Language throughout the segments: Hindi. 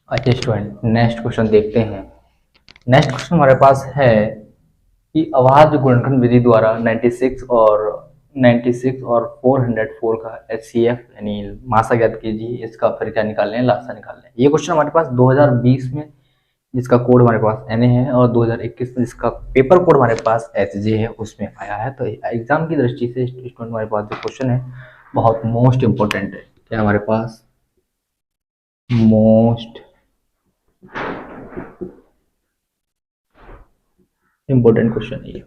अच्छा स्टूडेंट, नेक्स्ट क्वेश्चन देखते हैं। नेक्स्ट क्वेश्चन हमारे पास है कि अभाज्य गुणनखंड विधि द्वारा 96 और 404 का एचसीएफ यानी मासा ज्ञात कीजिए, इसका फिर क्या निकालना है, लासा निकालना है। ये क्वेश्चन हमारे पास 2020 में जिसका कोड हमारे पास एनए है और 2021 में जिसका पेपर कोड हमारे पास एचजे है उसमें आया है। तो एग्जाम की दृष्टि से स्टूडेंट हमारे पास जो क्वेश्चन है बहुत मोस्ट इंपॉर्टेंट है। क्या हमारे पास मोस्ट इंपॉर्टेंट क्वेश्चन है ये।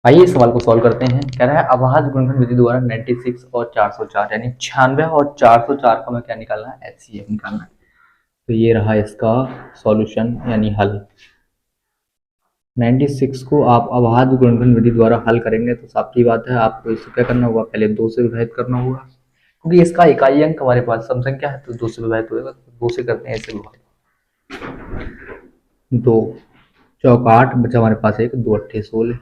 आइए इस सवाल को सॉल्व करते हैं। कह रहा है अभाज्य गुणनखंड विधि द्वारा 96 और 404 यानी 96 और 404 का हमें क्या निकालना है, एचसीएफ निकालना है। तो ये रहा इसका सॉल्यूशन यानी हल। 96 को आप अभाज्य गुणनखंड विधि द्वारा हल करेंगे तो साफ सी बात है आपको इसको क्या करना होगा, पहले 2 से विभाजित करना होगा क्योंकि इसका इकाई अंक हमारे पास सम संख्या है तो 2 से विभाजित होगा। तो 2 से करते हैं इसे विभाजित। 2 चौक 8 बचा हमारे पास 1, 2 अट्ठे 16,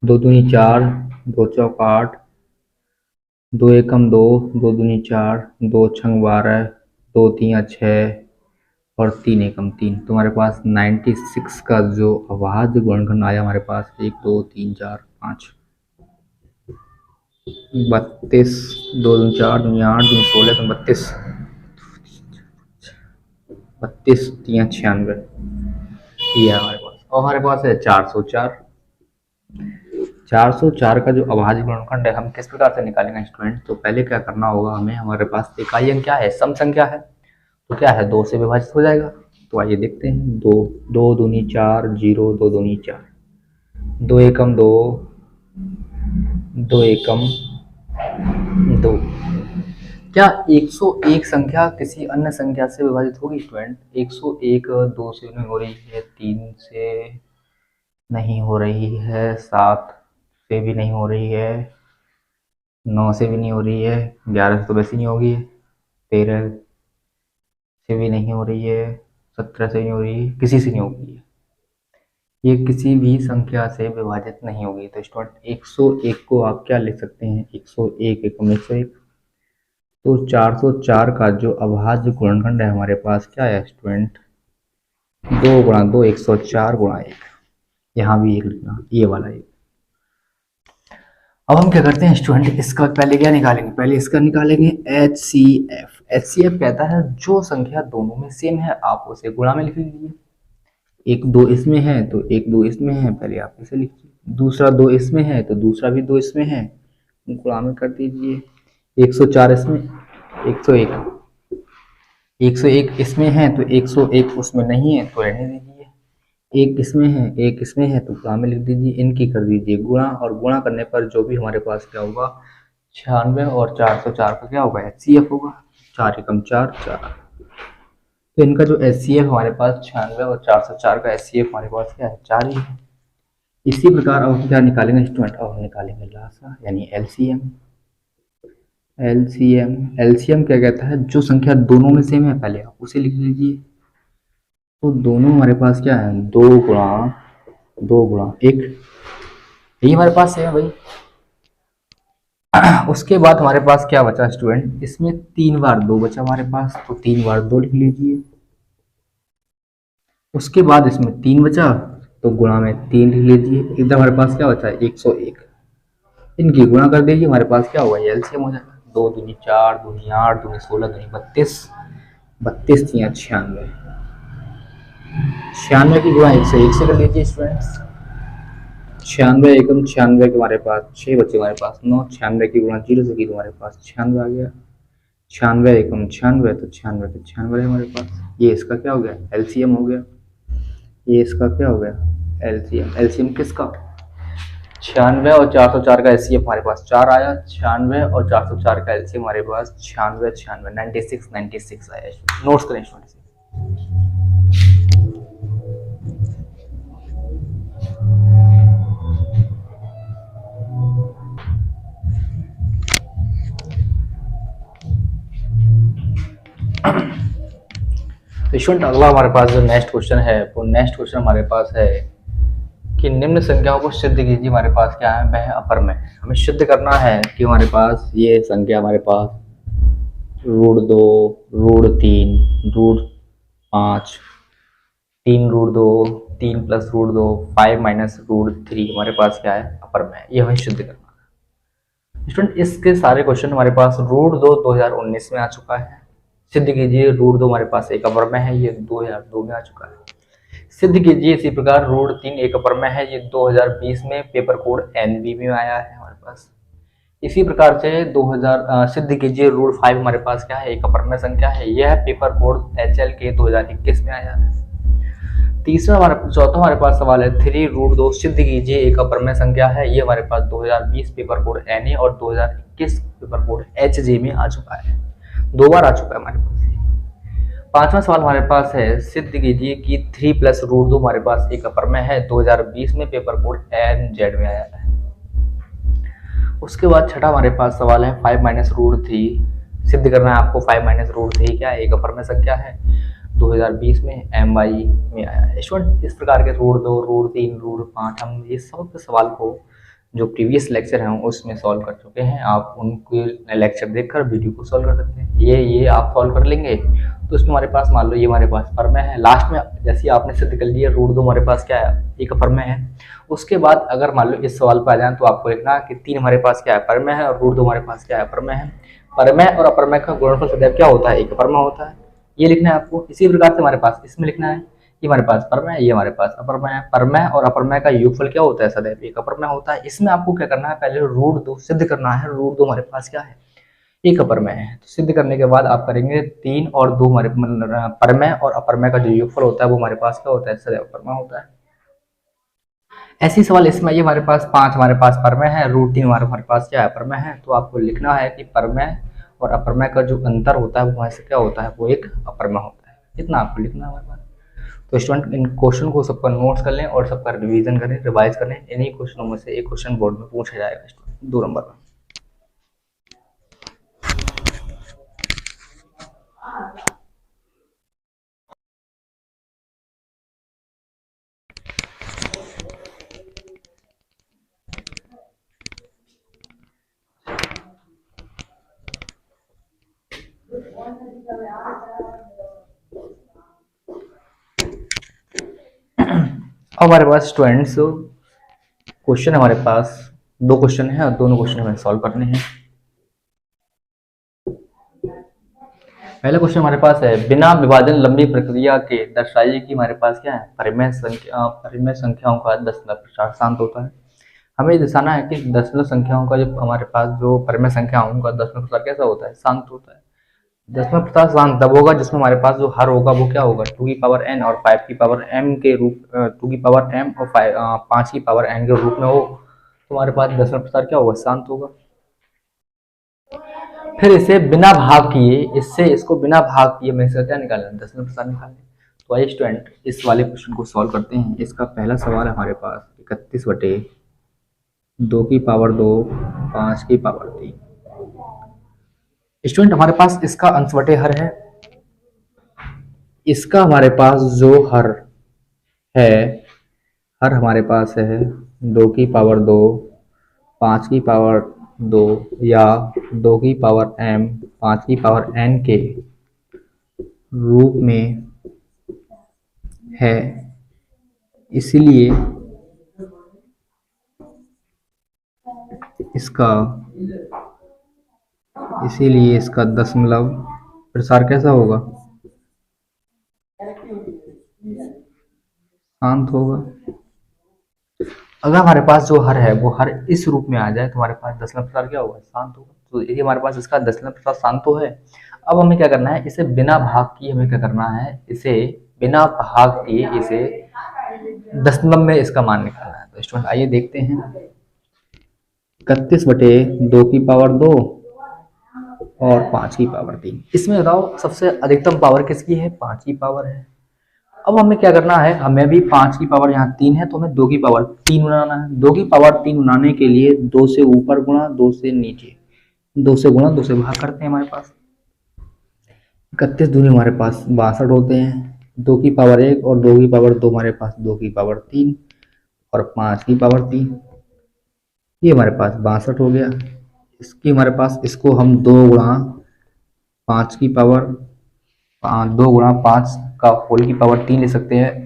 2 दूनी 4, 2 चौक 8, 2 एकम 2, 2 दूनी 4, 2 छंग 12, 2 तियां 6 और 3 एकम 3। तो हमारे पास 96 का जो अभाज्य गुणनखंड आया हमारे पास 1 2 3 4 5 32, 2 दूनी 4 दूनी 8 दूनी 16 तो 32, 32 तियां 96 ये है हमारे पास। और हमारे पास है 404। 404 का जो अभाज्य गुणनखंड है हम किस प्रकार से निकालेंगे स्टूडेंट। तो पहले क्या करना होगा हमें, हमारे पास इकाई अंक क्या है, सम संख्या है तो क्या है 2 से विभाजित हो जाएगा। तो आइए देखते हैं। 2 2 दूनी 4 0, 2 दूनी 4, 2 एकम 2, 2 एकम 2। क्या 101 संख्या किसी अन्य संख्या से विभाजित होगी स्टूडेंट। 101 2 से नहीं हो रही है, 3 से नहीं हो रही है, 7 से भी नहीं हो रही है, 9 से भी नहीं हो रही है, 11 से तो वैसे नहीं होगी, 13 से भी नहीं हो रही है, 17 से नहीं हो रही है, किसी से नहीं होगी। ये किसी भी संख्या से विभाजित नहीं होगी। तो स्टूडेंट 101 को आप क्या लिख सकते हैं, 101 एकम 101। तो 404 का जो अभाज्य गुणनखंड है हमारे पास क्या है स्टूडेंट, 2 गुणा 2 104 गुणा 1। यहाँ भी 1 लिखना, ये वाला 1। अब हम क्या करते हैं स्टूडेंट, इसका पहले क्या निकालेंगे, पहले इसका निकालेंगे HCF। HCF कहता है जो संख्या दोनों में सेम है आप उसे गुणा में लिख लीजिए। 1 2 इसमें है तो 1 2 इसमें है, पहले आप इसे लिखिए। दूसरा 2 इसमें है तो दूसरा भी 2 इसमें है, गुणा में कर दीजिए। 104 इसमें, 101 इसमें है तो 101 उसमें नहीं है तो रहने दीजिए। 1 इसमें है 1 इसमें है तो गुणा में लिख दीजिए, इनकी कर दीजिए गुणा। और गुणा करने पर जो भी हमारे पास क्या होगा, 96 और 404 का क्या होगा, HCF होगा। 4 एकम 4 4। तो इनका जो HCF हमारे पास 96 और 404 का HCF हमारे पास क्या है, 4 ही है। इसी प्रकार अब हम क्या निकालेंगे स्टूडेंट, अब हम निकालेंगे लासा यानी LCM। LCM क्या कहता है, जो संख्या दोनों में सेम है पहले आप उसे लिख लीजिए। तो दोनों हमारे पास क्या है, 2 गुणा 1, यही हमारे पास है भाई। उसके बाद हमारे पास क्या बचा स्टूडेंट, इसमें 3 बार 2 बचा हमारे पास तो 3 बार 2 लिख लीजिए। उसके बाद इसमें 3 बचा तो गुणा में 3 लिख लीजिए। एकदम हमारे पास क्या बचा है, 101। इनकी गुणा कर दीजिए, हमारे पास क्या होगा, एलसीएम हो जाएगा। 2 दूनी 4 दूनी 8 दूनी 16 दूनी 32, 32 या 96, 96 की गुणा 101 से कर लीजिए स्टूडेंट्स। 96 एकम 96 के हमारे पास 6 बचे, हमारे पास 9। 96 की गुणा 0 से की तो हमारे पास 96 आ गया। 96 एकम 96 तो 96 तो 96 है हमारे पास। ये इसका क्या हो गया, एलसीएम हो गया। ये इसका क्या हो गया, एलसीएम। एलसीएम किसका, 96 और 404 का एलसीएम हमारे पास 4 आया। 96 और 404 का एलसीएम हमारे पास 96 96 आया। नोट्स करें स्टूडेंट्स। तो स्टूडेंट अगला हमारे पास जो नेक्स्ट क्वेश्चन है वो नेक्स्ट क्वेश्चन हमारे पास है कि निम्न संख्याओं को सिद्ध कीजिए। हमारे पास क्या है, वह अपर में हमें सिद्ध करना है कि हमारे पास ये संख्या हमारे पास √2, √3, √5, 3√2, 3 + √2, 5 - √3 हमारे पास क्या है अपर में, ये हमें सिद्ध करना है। स्टूडेंट इसके सारे क्वेश्चन हमारे पास √2 2019 में आ चुका है। सिद्ध कीजिए √2 हमारे पास एक अपर में है, ये 2002 में आ चुका है। सिद्ध कीजिए इसी प्रकार √3 एक अपर में है, ये 2020 में पेपर कोड NB में आया है हमारे पास। इसी प्रकार से 2000 सिद्ध कीजिए √5 हमारे पास क्या है एक अपर में संख्या है, यह पेपर कोड HLK 2021 में आया है। चौथा हमारे पास सवाल है 3√2 सिद्ध कीजिए एक अपर में संख्या है, ये हमारे पास 2020 पेपर कोड NA और 2021 पेपर कोड HJ में आ चुका है, 2 बार आ चुका है हमारे पास। पांचवा सवाल हमारे पास है सिद्ध कीजिए कि 3 + √2 हमारे पास एक अपर में है, 2020 में पेपर कोड NZ में आया है। उसके बाद छठा हमारे पास सवाल है 5 - √3 सिद्ध करना है आपको। 5 - √3 क्या है एक अपर में संख्या है, 2020 में MY में आया है। स्टूडेंट इस प्रकार के √2, √3, √5 हम ये सब के सवाल को जो प्रीवियस लेक्चर हैं उसमें सॉल्व कर चुके हैं। आप उनके लेक्चर देखकर वीडियो को सॉल्व कर सकते हैं। ये आप सॉल्व कर लेंगे तो इसमें हमारे पास मान लो ये हमारे पास अपर में है। लास्ट में जैसे आपने सिद्ध कर लिया √2 हमारे पास क्या है एक अपर में है। उसके बाद अगर मान लो इस सवाल पर आ जाए तो आपको लिखना कि 3 हमारे पास क्या है अपर में है और √2 हमारे पास क्या है अपर में है। पर में और अपर में का गुणनफल सदैव क्या होता है एक अपर में होता है, ये लिखना है आपको। इसी प्रकार से हमारे पास इसमें लिखना है ये हमारे पास पर में, ये हमारे पास अपर में है। पर में और अपर में का योगफल क्या होता है सदैव एक अपर में होता है। इसमें आपको क्या करना है पहले √2 सिद्ध करना है। √2 हमारे पास क्या है एक अपर में है, तो सिद्ध करने के बाद आप करेंगे 3 और 2 हमारे पर में और अपर में का जो योगफल होता है वो हमारे पास क्या होता है सदैव अपर में होता है। ऐसी सवाल इसमें ये हमारे पास 5 हमारे पास पर में है, √3 हमारे पास क्या है अपर में है। तो आपको लिखना है कि पर में और अपर में का जो अंतर होता है वो वहाँ से क्या होता है वो एक अपर में होता है। इतना आपको लिखना है हमारे पास। तो स्टूडेंट इन क्वेश्चन को सबका नोट्स कर लें और सबका रिवीजन करें, रिवाइज करें। इन्हीं क्वेश्चनों में से एक क्वेश्चन बोर्ड में पूछा जाएगा स्टूडेंट 2 नंबर में। अब हमारे पास स्टूडेंट्स क्वेश्चन हमारे पास 2 क्वेश्चन है और दोनों क्वेश्चन हमें सॉल्व करने हैं। पहला क्वेश्चन हमारे पास है बिना विभाजन लंबी प्रक्रिया के दर्शाइए कि हमारे पास क्या है परिमेय संख्याओं का दशमलव प्रसार शांत होता है। हमें दर्शाना है कि दशमलव संख्याओं का जो हमारे पास जो परिमेय संख्याओं का दशमलव प्रसार कैसा होता है शांत होता है। दशमलव प्रसार शांत तब होगा जिसमें हमारे पास जो हर होगा वो क्या होगा 2n और 5m के रूप 2m और 5n के रूप में हो, तो हमारे पास दशमलव प्रसार क्या होगा शांत होगा। फिर इसे बिना भाग किए इसको बिना भाग किए मैं इसका क्या निकालना दशमलव प्रसार निकालना। तो आइए स्टूडेंट इस वाले क्वेश्चन को सॉल्व करते हैं। इसका पहला सवाल है हमारे पास 31/2 5/3। स्टूडेंट हमारे पास इसका अंश बटे हर है। इसका हमारे पास जो हर है हर हमारे पास है 2/2 5/2 या 2m 5n के रूप में है, इसलिए इसका दशमलव प्रसार कैसा होगा शांत होगा। अगर हमारे पास जो हर है वो हर इस रूप में आ जाए तो हमारे पास दशमलव प्रसार क्या होगा शांत होगा। तो यदि हमारे पास इसका दशमलव प्रसार शांत तो है। अब हमें क्या करना है इसे बिना भाग किए हमें क्या करना है इसे बिना भाग किए इसे दशमलव में इसका मान निकालना है। तो स्टूडेंट आइए देखते हैं 31/2 और 5/3। इसमें बताओ सबसे अधिकतम पावर किसकी है 5 की पावर है। अब हमें क्या करना है हमें भी 5 की पावर यहाँ 3 है तो हमें 2 की पावर 3 बनाना है। 2 की पावर 3 बनाने के लिए 2 से ऊपर गुणा 2 से नीचे 2 से गुणा 2 से भाग करते हैं। हमारे पास 31 दूनी हमारे पास 62 होते हैं। 2 की पावर 1 और 2 की पावर 2 हमारे पास 2 की पावर 3 और 5 की पावर 3, ये हमारे पास 62 हो गया। इसकी हमारे पास इसको हम 2 गुणा 5 की पावर 2 गुणा 5 का होल की पावर 3 ले सकते हैं।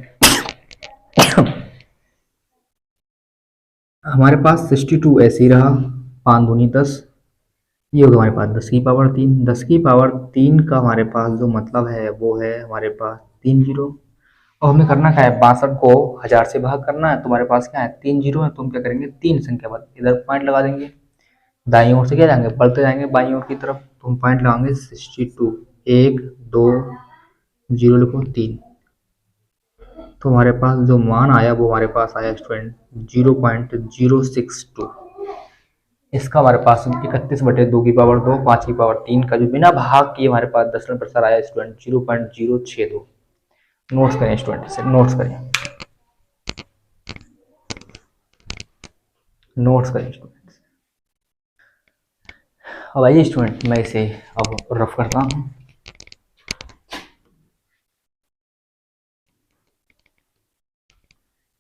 हमारे पास 62 ऐसे ही रहा, 5 दूनी 10, ये होगा हमारे पास 10 की पावर 3। 10 की पावर 3 का हमारे पास जो मतलब है वो है हमारे पास 3 जीरो। और हमें करना क्या है, 62 को 1000 से भाग करना है, तुम्हारे पास क्या है 3 जीरो है, तो हम क्या करेंगे 3 संख्या बाद इधर पॉइंट लगा देंगे, दाईं ओर से क्या जाएंगे बढ़ते जाएंगे बाईं ओर की तरफ, तो हम पॉइंट लगाएंगे 62, 1 2 जीरो लिखो 3, तो हमारे पास जो मान आया वो हमारे पास आया स्टूडेंट 0.062। इसका हमारे पास 31/2 की पावर 2 5 की पावर 3 का जो बिना भाग किए हमारे पास दशमलव प्रसार आया स्टूडेंट 0.062। नोट्स करें स्टूडेंट, इसे नोट्स करें, नोट्स करें स्टूडेंट। अब आइए स्टूडेंट मैं इसे अब रफ करता हूँ।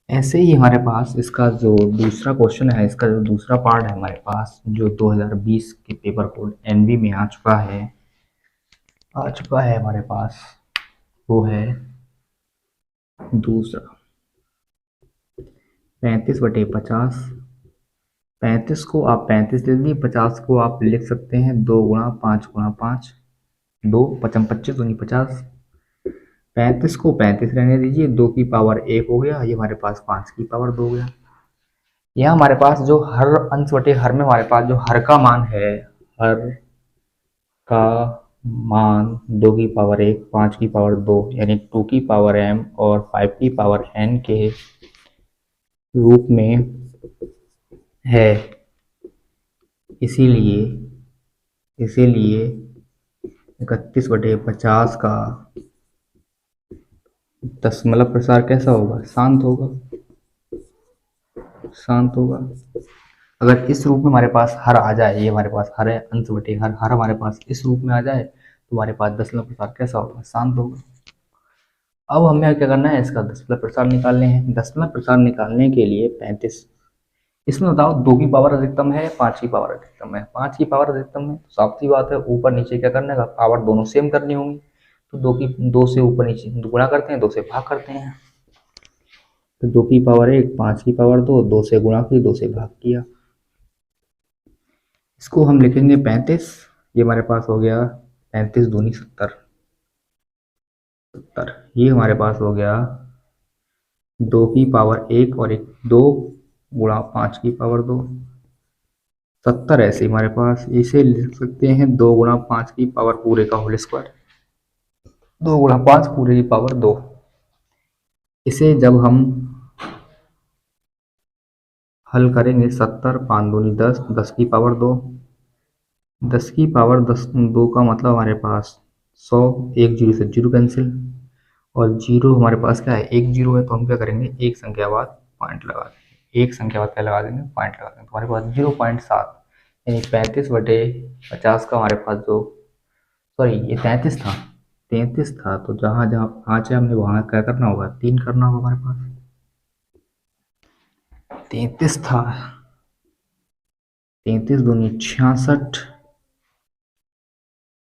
ऐसे ही हमारे पास इसका जो दूसरा क्वेश्चन है, इसका जो दूसरा पार्ट है हमारे पास जो 2020 के पेपर कोड एनबी में आ चुका है हमारे पास, वो है दूसरा 35/50। 35 को आप 35 ले लीजिए, 50 को आप लिख सकते हैं 2 गुणा 5 गुणा 5, 2 पचम 25 दूनी 50। 35 को 35 रहने दीजिए, 2 की पावर 1 हो गया, ये हमारे पास 5 की पावर 2 हो गया। यहाँ हमारे पास जो हर अंश बटे हर में हमारे पास जो हर का मान है, हर का मान 2 की पावर 1 5 की पावर 2 यानी 2 की पावर m और 5 की पावर n के रूप में है। इसीलिए इसीलिए 31/50 का दशमलव प्रसार कैसा होगा, शांत होगा, शांत होगा। अगर इस रूप में हमारे पास हर आ जाए, ये हमारे पास हर है अंश बटे हर, हर हमारे पास इस रूप में आ जाए तो हमारे पास दशमलव प्रसार कैसा होगा, शांत होगा। अब हमें क्या करना है, इसका दशमलव प्रसार निकालने हैं। दशमलव प्रसार निकालने के लिए 35, इसमें बताओ 2 की पावर अधिकतम है 5 की पावर अधिकतम है, 5 की पावर अधिकतम है तो साफ सी बात है ऊपर नीचे क्या करने का, पावर दोनों सेम करनी होंगी, तो 2 से ऊपर नीचे गुणा करते हैं, 2 से भाग करते हैं, तो 2 की पावर 1 5 की पावर 2, 2 से गुणा की 2 से भाग किया। इसको हम लिखेंगे 35, ये हमारे पास हो गया 35 दूनी 70, 70 ये हमारे पास हो गया 2 की पावर 1 और 1 2 गुणा 5 की पावर 2, 70 ऐसे हमारे पास इसे लिख सकते हैं 2 गुणा 5 की पावर पूरे का होल स्क्वायर, 2 गुणा 5 पूरे की पावर 2। इसे जब हम हल करेंगे 70 5 दूनी 10, 10 की पावर 2, 10 की पावर 10 2 का मतलब हमारे पास 100, एक जीरो से जीरो कैंसिल, और जीरो हमारे पास क्या है एक जीरो है, तो हम क्या करेंगे एक संख्या बाद पॉइंट लगा देंगे, एक संख्या बाद क्या लगा देंगे पॉइंट लगा देंगे, तो हमारे पास 0.7 यानी 35/50 का हमारे पास जो, सॉरी ये 33 था, 33 था, तो जहाँ जहाँ 5 है हमने वहाँ क्या करना होगा 3 करना होगा हमारे पास, 33 था, 33 दूनी 66,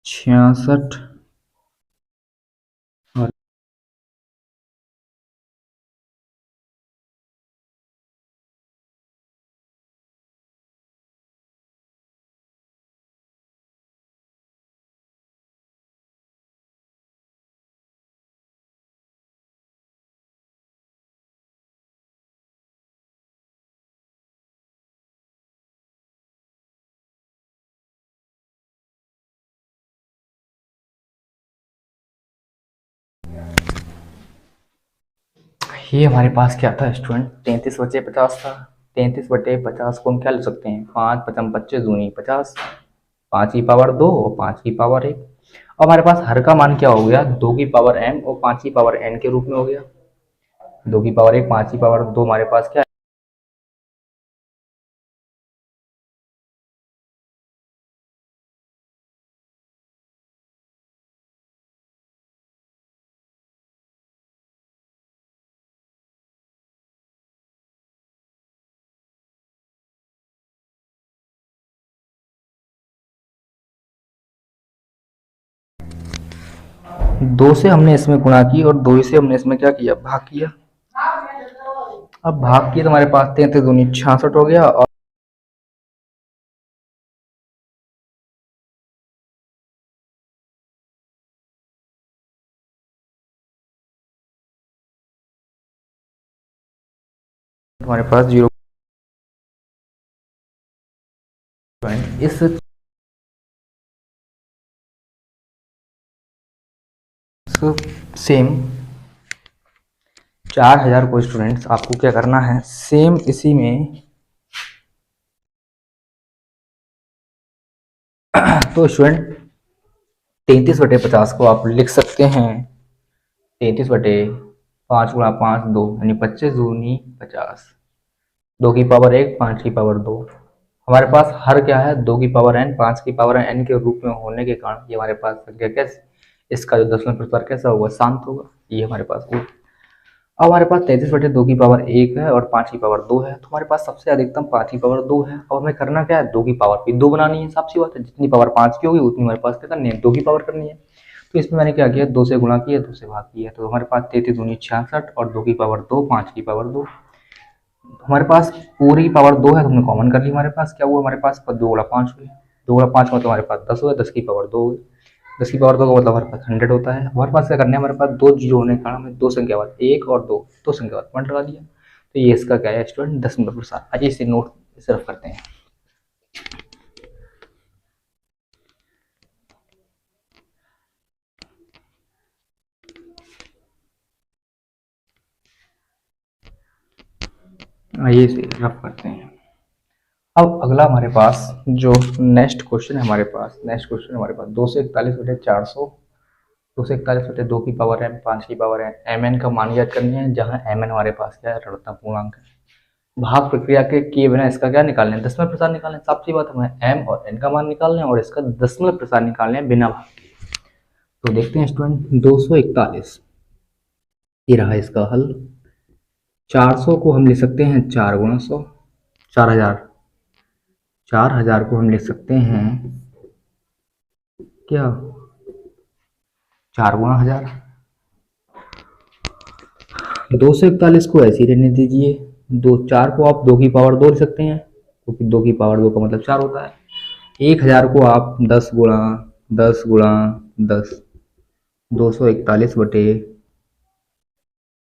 66ये हमारे पास क्या था स्टूडेंट 33/50 था, 33/50 को हम क्या ले सकते हैं 5 पचम 25 दूनी 50, 5 की पावर 2 और 5 की पावर 1। अब हमारे पास हर का मान क्या हो गया 2 की पावर m और 5 की पावर n के रूप में हो गया, 2 की पावर 1 5 की पावर 2 हमारे पास क्या 2 से हमने इसमें गुणा की और 2 से हमने इसमें क्या किया, भाग किया। अब भाग किया तो हमारे पास 33 दूनी 66 हो गया और हमारे पास 0 इस सेम 4000 को स्टूडेंट्स आपको क्या करना है, सेम इसी में तो स्टूडेंट 33/50 को आप लिख सकते हैं 33/5 × 5 2 यानी 25 दूनी 50, 2 की पावर 1 5 की पावर 2। हमारे पास हर क्या है, 2 की पावर n 5 की पावर n के रूप में होने के कारण ये हमारे पास संख्या कैसे, इसका जो दशमलव प्रसार कैसा होगा, शांत होगा। ये हमारे पास अब हमारे पास 33/2 की पावर 1 है और 5 की पावर 2 है, तो हमारे पास सबसे अधिकतम 5 की पावर 2 है। अब हमें करना क्या है, 2 की पावर भी 2 बनानी है, साफ सी बात है। जितनी पावर 5 की होगी उतनी हमारे पास क्या करनी है, 2 की पावर करनी है। तो इसमें मैंने क्या किया, 2 से गुणा किया, 2 से भाग किया, तो हमारे पास 33 दूनी 66 और 2 की पावर 2 5 की पावर 2। हमारे पास पूरी पावर 2 है तो हमने कॉमन कर ली। हमारे पास क्या हुआ, हमारे पास 2 × 5 हुई, 2 × 5 मतलब हमारे पास 10 हुआ, 10 की पावर 2 हुई, 10 की पावर 2 का मतलब हमारे पास 100 होता है। हमारे पास क्या करना है, हमारे पास 2 जीरो होने के कारण हमें 2 संख्या बाद 1 और 2 2 संख्या बाद पॉइंट लगा दिया। तो ये इसका क्या है स्टूडेंट, दशमलव प्रसार। आइए इसे नोट सिर्फ करते हैं। आइए इसे रफ करते हैं। अब अगला हमारे पास जो नेक्स्ट क्वेश्चन है, हमारे पास 2 से 41/400, 2 से 41/2 की पावर m 5 की पावर m n का मान याद करनी है, जहां m n हमारे पास क्या है, ऋणात्मक पूर्णांक है। भाग प्रक्रिया के किए बिना इसका क्या निकालना है, दशमलव प्रसार निकालना है। साफ सी बात, हमें m और n का मान निकालना है और इसका दशमलव प्रसार निकालना है बिना भाग के। तो देखते हैं स्टूडेंट, 241 ये रहा इसका हल। 400 को हम लिख सकते हैं 4 × 100, 4000 को हम लिख सकते हैं क्या, 4 × 1000। 241 को ऐसे ही रहने दीजिए, 4 को आप 2 की पावर 2 लिख सकते हैं, क्योंकि 2 की पावर 2 का मतलब 4 होता है। 1000 को आप 10 × 10 × 10, 241 बटे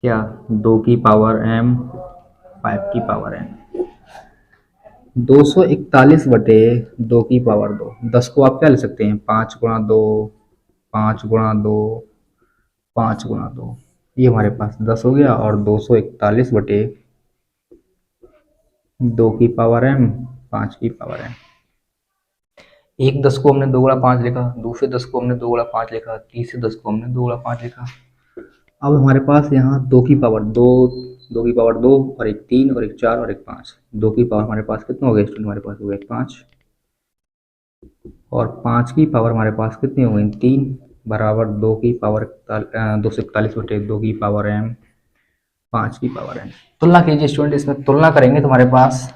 क्या, 2 की पावर m 5 की पावर n, 241/2 की पावर 2। 10 को आप क्या ले सकते हैं, 5 × 2 5 × 2 5 × 2, ये हमारे पास 10 हो गया। और 241/2 की पावर m 5 की पावर n। एक 10 को हमने 2 × 5 लिखा, दूसरे 10 को हमने 2 × 5 लिखा, तीसरे 10 को हमने 2 × 5 लिखा। अब हमारे पास यहाँ 2 की पावर 2 और एक 3 और एक 4 और एक 5, 2 की पावर हमारे पास कितना हो गया स्टूडेंट, हमारे पास हो गया 5, और 5 की पावर हमारे पास कितनी हो गई 3, बराबर 2 की पावर 241/2 की पावर m 5 की पावर n। तुलना कीजिए स्टूडेंट, इसमें तुलना करेंगे तो हमारे पास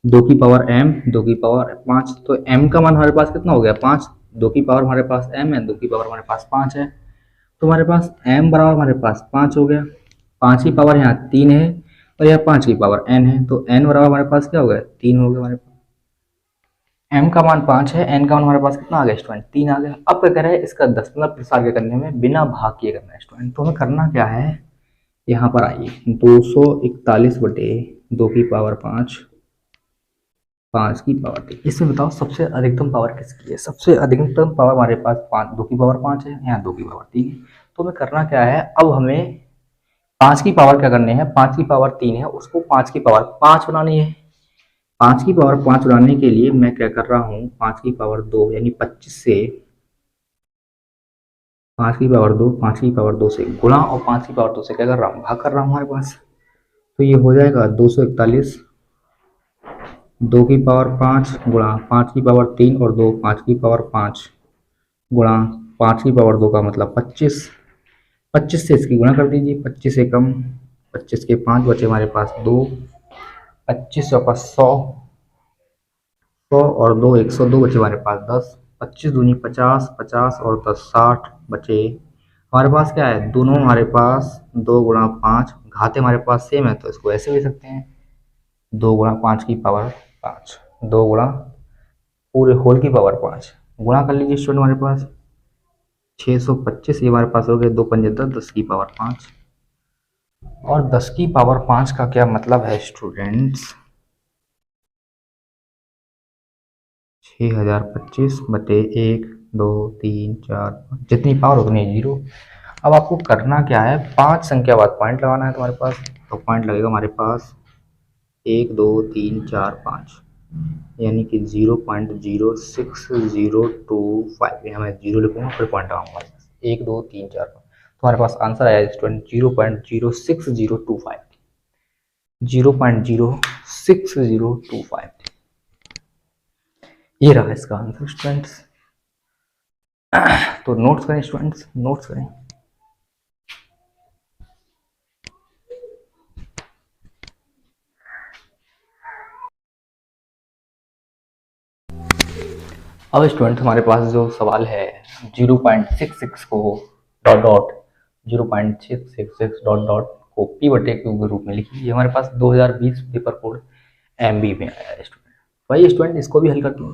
2 की पावर m 2 की पावर 5, तो m का मान हमारे पास कितना हो गया 5, 2 की पावर हमारे पास m है, 2 की पावर हमारे पास 5 है, तो हमारे पास m बराबर हमारे पास 5 हो गया। 5 की पावर यहाँ 3 है और यहाँ 5 की पावर n है, तो n बराबर हमारे पास क्या हो गया 3 हो गया। हमारे पास m का मान 5 है, n का मान हमारे पास कितना आ गया स्टूडेंट 3 आ गया। अब क्या करें, इसका दशमलव प्रसार के करने में बिना भाग किए करना है स्टूडेंट। तो हमें करना क्या है, यहाँ पर आइए 241/2 की पावर 5 5 की पावर 3। इसमें बताओ सबसे अधिकतम पावर किसकी है, सबसे अधिकतम पावर हमारे पास 2 की पावर 5 है, यहाँ 2 की पावर 3 है। तो हमें करना क्या है, अब हमें 5 की पावर क्या करनी है, 5 की पावर 3 है उसको 5 की पावर 5 बनानी है। 5 की पावर 5 बनाने के लिए मैं क्या कर रहा हूँ, 5 की पावर 2 यानी 25 से 5 की पावर 2 5 की पावर 2 से गुणा और 5 की पावर 2 से क्या कर रहा हूँ, भाग कर रहा हूँ हमारे पास। तो ये हो जाएगा 241 2 की पावर 5 गुणा 5 की पावर 3 और 2 5 की पावर 5 गुणा 5 की पावर 2 का मतलब 25, 25 से इसकी गुणा कर दीजिए, 25 से कम 25 के 5 बचे हमारे पास 2, 25 का 100 और 2 102 बचे हमारे पास 10, 25 दूनी 50 50 और 10 60 बचे हमारे पास क्या है, दोनों हमारे पास 2 गुणा 5, घाते हमारे पास सेम है तो इसको ऐसे भी सकते हैं 2 गुणा 5 की पावर 5, 2 गुणा पूरे होल की पावर 5, गुणा कर लीजिए स्टूडेंट हमारे पास 625, ये हमारे पास हो गए 2 × 5 = 10, 10 की पावर 5। और 10 की पावर 5 का क्या मतलब है स्टूडेंट्स, 6025/1 2 3 4 5, जितनी पावर उतनी जीरो। अब आपको करना क्या है, 5 संख्या बाद पॉइंट लगाना है तुम्हारे पास, तो पॉइंट लगेगा हमारे पास 1 2 3 4 5, यानी कि 0.06025, यहाँ मैं जीरो लिखूंगा फिर पॉइंट लगाऊंगा 1 2 3 4 5, तुम्हारे पास आंसर आया स्टूडेंट 0.06025, 0.06025, ये रहा इसका आंसर स्टूडेंट्स। तो नोट्स करें स्टूडेंट्स, नोट्स करें। अब स्टूडेंट हमारे पास जो सवाल है 0.66 co dot dot 0.666 dot dot को P/Q के रूप में लिखिए, ये हमारे पास 2020 पेपर कोड MB में आया है स्टूडेंट। वही स्टूडेंट इसको भी हल करते हैं,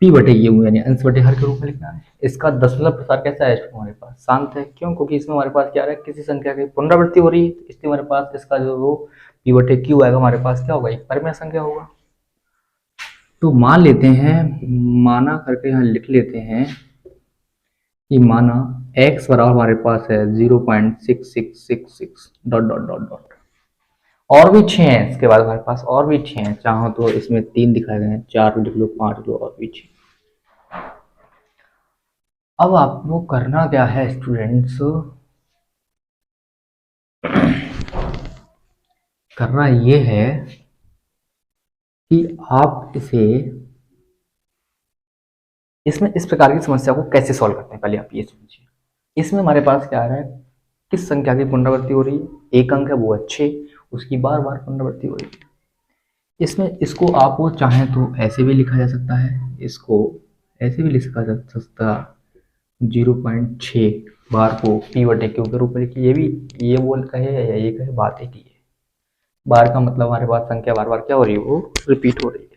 P/Q यानी अंश बटे हर के रूप में लिखना है। इसका दशमलव प्रसार कैसा है हमारे पास, शांत है, क्यों, क्योंकि इसमें हमारे पास क्या है, किसी संख्या की पुनरावृत्ति हो रही है, इसलिए हमारे पास इसका जो वो P/Q आएगा हमारे पास क्या होगा, एक परिमेय संख्या होगा। तो मान लेते हैं, माना करके यहाँ लिख लेते हैं कि माना x बराबर हमारे पास है 0.6666 डॉट डॉट डॉट डॉट, और भी 6 हैं इसके बाद हमारे पास, और भी 6 हैं, चाहो तो इसमें 3 दिखाए गए हैं, 4 लिख लो, 5 लिख लो, और भी 6। अब आपको करना क्या है स्टूडेंट्स, करना ये है कि आप इसे, इसमें इस प्रकार की समस्या को कैसे सॉल्व करते हैं, पहले आप ये समझिए। इसमें हमारे पास क्या आ रहा है, किस संख्या की पुनरावृत्ति हो रही है, एक अंक है वो अच्छे, उसकी बार बार पुनरावृत्ति हो रही है। इसमें इसको आप वो चाहें तो ऐसे भी लिखा जा सकता है, इसको ऐसे भी लिखा जा सकता, 0.6 बार को P/Q के रूप में लिखिए, ये भी, ये बोल कहे या ये कहे, बात एक ही है। बार का मतलब हमारे पास संख्या बार बार क्या हो रही है, वो रिपीट हो रही है।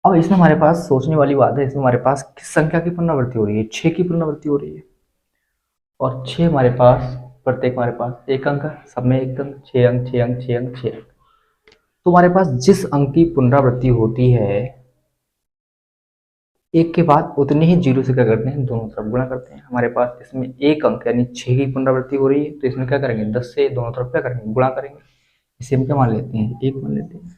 अब इसमें हमारे पास सोचने वाली बात है, इसमें हमारे पास किस संख्या की पुनरावृत्ति हो रही है, 6 की पुनरावृत्ति हो रही है, और 6 हमारे पास, प्रत्येक हमारे पास एक अंक है, सब में एक अंक, 6 अंक 6 अंक 6 अंक 6 अंक। तो हमारे पास जिस अंक की पुनरावृत्ति होती है एक के बाद, उतने ही जीरो से क्या करते हैं, दोनों तरफ गुणा करते हैं। हमारे पास इसमें एक अंक यानी 6 की पुनरावृत्ति हो रही है, तो इसमें क्या करेंगे, 10 से दोनों तरफ क्या करेंगे, गुणा करेंगे। इसे हम क्या मान लेते हैं, 1 मान लेते हैं।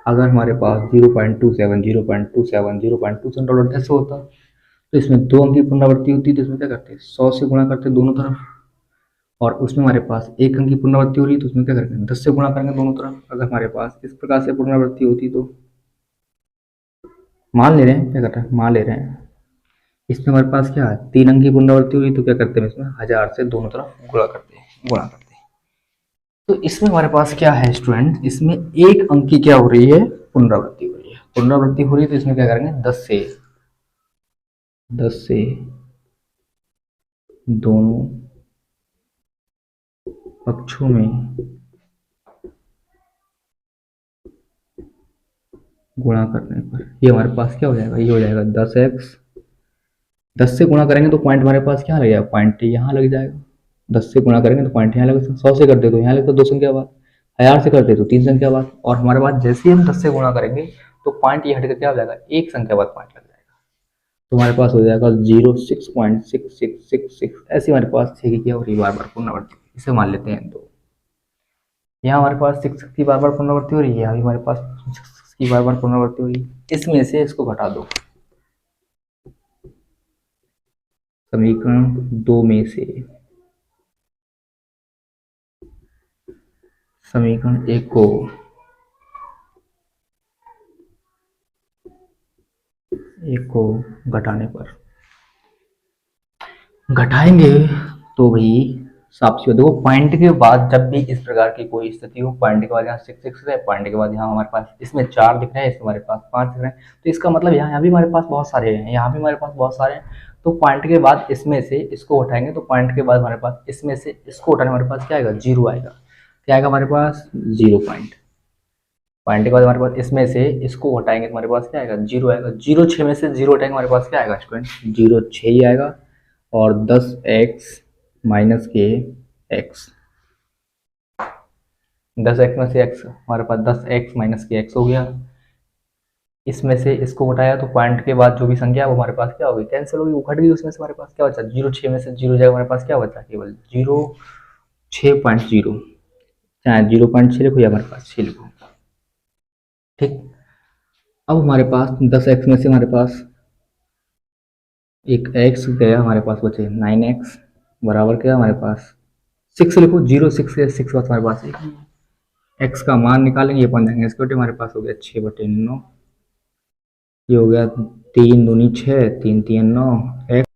अगर हमारे पास 0.27 0.27 0.27 डॉलर ऐसे होता, तो इसमें 2 अंक की पुनरावृत्ति होती, तो इसमें क्या करते हैं, 100 से गुणा करते दोनों तरफ। और उसमें हमारे पास एक अंक की पुनरावृत्ति हो रही है, तो उसमें क्या करेंगे, 10 से गुणा करेंगे दोनों तरफ। अगर हमारे पास इस प्रकार से पुनरावृत्ति होती, तो मान ले रहे हैं, क्या कर रहे हैं, मान ले रहे हैं, इसमें हमारे पास क्या है, 3 अंक की पुनरावृत्ति हुई, तो क्या करते हैं, इसमें 1000 से दोनों तरफ गुणा करते हैं, गुणा करते हैं। तो इसमें हमारे पास क्या है स्टूडेंट, इसमें एक अंक की क्या हो रही है, पुनरावृत्ति हो रही है, पुनरावृत्ति हो रही है, तो इसमें क्या करेंगे, 10 से दोनों पक्षों में गुणा करने पर ये हमारे पास क्या हो जाएगा, ये हो जाएगा 10x, 10 से गुणा करेंगे तो पॉइंट हमारे पास क्या लग जाएगा, पॉइंट यहाँ लग जाएगा। 10 से गुणा करेंगे तो पॉइंट यहाँ लगेगा, 100 से करते तो यहाँ लगता 2 संख्या बाद, 1000 से करते तो 3 संख्या बाद, और हमारे पास जैसे ही हम 10 से गुणा करेंगे तो पॉइंट ये हटकर क्या हो जाएगा, एक संख्या बाद पॉइंट लग जाएगा। तो हमारे पास हो जाएगा 0.6666, ऐसे हमारे पास 6 की क्या हो रही है, बार बार पुनरावृत्ति, इसे मान लेते हैं। तो यहाँ हमारे पास 6 की बार बार पुनरावृत्ति हो रही है, यहाँ भी हमारे पास 6 की बार बार पुनरावृत्ति हो रही है, इसमें से इसको घटा दो, समीकरण 2 में से समीकरण 1 को घटाने पर, घटाएंगे तो भाई सापसी हो। देखो पॉइंट के बाद जब भी इस प्रकार की कोई स्थिति हो, पॉइंट के बाद यहाँ 6 है, पॉइंट के बाद यहाँ हमारे पास इसमें 4 दिख रहे हैं, इसमें हमारे पास 5 दिख रहे हैं, तो इसका मतलब यहाँ भी हमारे पास बहुत सारे हैं, यहाँ भी हमारे पास बहुत सारे हैं। तो पॉइंट के बाद इसमें से इसको उठाएंगे, तो पॉइंट के बाद हमारे पास इसमें से इसको उठाने हमारे पास क्या आएगा, 0 आएगा। क्या आएगा हमारे पास, 0 पॉइंट। पॉइंट के बाद हमारे पास इसमें से इसको हटाएंगे तो हमारे पास क्या आएगा, 0 आएगा। 0 6 में से 0 हटाएंगे हमारे पास क्या आएगा स्टूडेंट, 0 6 ही आएगा। और 10x माइनस के एक्स, 10x में से x हमारे पास 10x माइनस के x हो गया। इसमें से इसको हटाया तो पॉइंट के बाद जो भी संख्या है वो हमारे पास क्या होगी, कैंसिल होगी, वो घट गई। उसमें से हमारे पास क्या बचा, 0 6 में से 0 जाएगा, हमारे पास क्या बचा, केवल 0 6.0, चाहे 0.6 लिखो या हमारे पास 6 लिखो, ठीक। अब हमारे पास 10x में से हमारे पास एक x गया, हमारे पास बचे 9x बराबर क्या हमारे पास 6 लिखो, 0 6 के 6 बाद हमारे पास x का मान निकालेंगे, ये बन जाएंगे इसके बटे, हमारे पास हो गया 6/9, ये हो गया 3 दूनी 6, 3 3 9 x